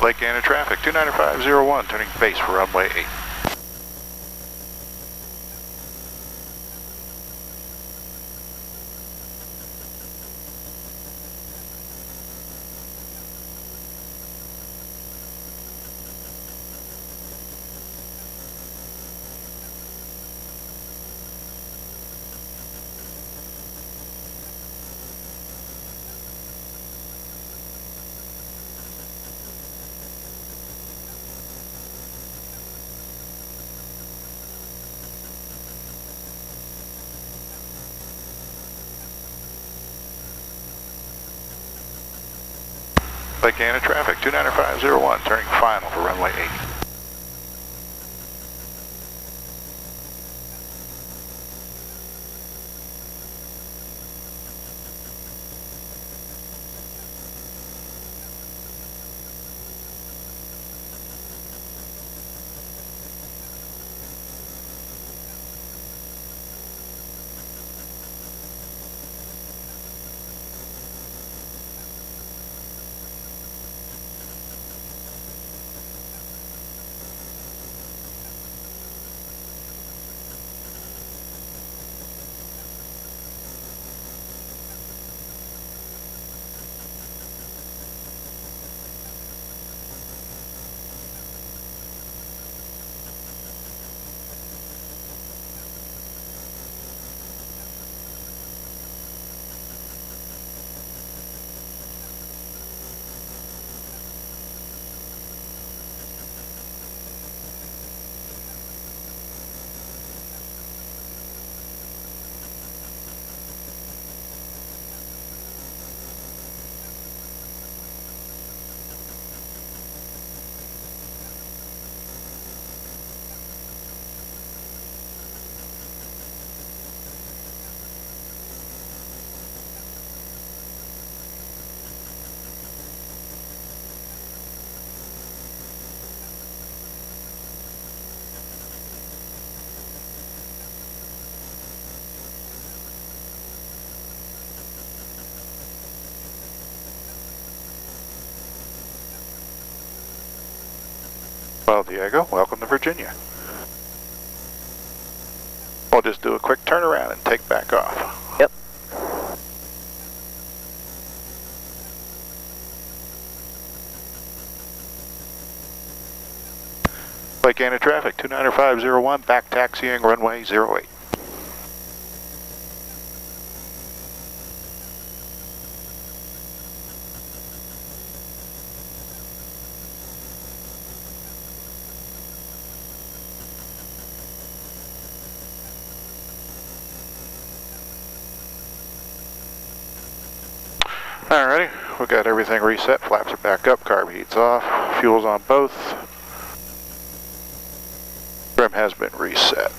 Lake Anna traffic, 29501, turning base for runway 8. Lake Anna traffic, 29501, turning final for runway 8. Well, Diego, welcome to Virginia. We'll just do a quick turnaround and take back off. Yep. Lake Anna traffic, 29501, back taxiing runway 08. Alrighty, we got everything reset, flaps are back up, carb heat's off, fuel's on both. Trim has been reset.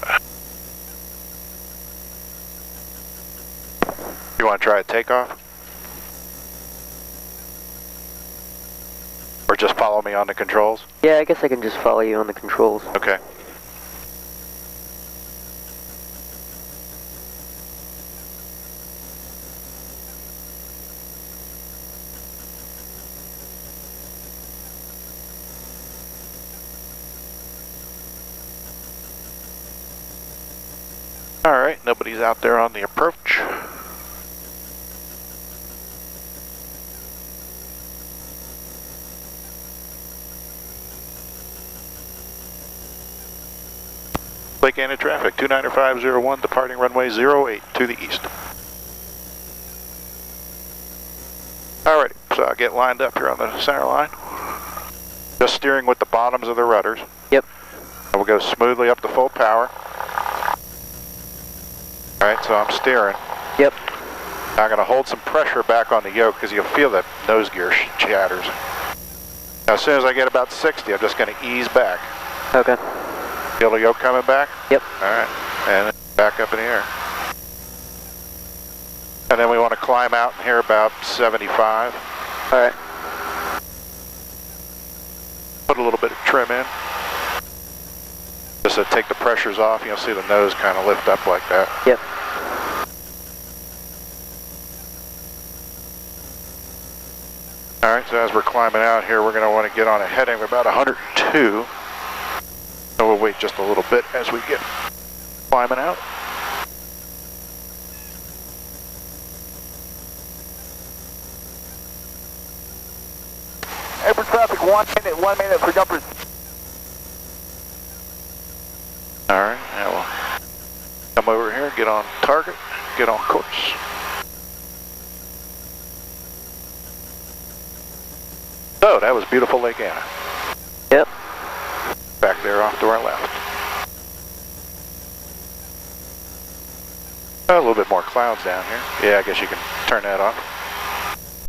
You want to try a takeoff? Or just follow me on the controls? Yeah, I guess I can just follow you on the controls. Okay. Alright, nobody's out there on the approach. Lake Anna traffic, 29501, departing runway 08 to the east. Alrighty, so I'll get lined up here on the center line. Just steering with the bottoms of the rudders. Yep. And we'll go smoothly up to full power. Alright, so I'm steering. Yep. Now I'm going to hold some pressure back on the yoke because you'll feel that nose gear shatters. Now as soon as I get about 60, I'm just going to ease back. Okay. Feel the yoke coming back? Yep. Alright, and then back up in the air. And then we want to climb out here about 75. Alright. Put a little bit of trim in. Just to take the pressures off, you'll see the nose kind of lift up like that. Yep. Alright, So as we're climbing out here, we're going to want to get on a heading of about 102. So we'll wait just a little bit as we get climbing out. Airport traffic, 1 minute for jumpers. Alright, now we'll come over here, get on target, get on course. So that was beautiful Lake Anna. Yep. Back there off to our left. A little bit more clouds down here. Yeah, I guess you can turn that on.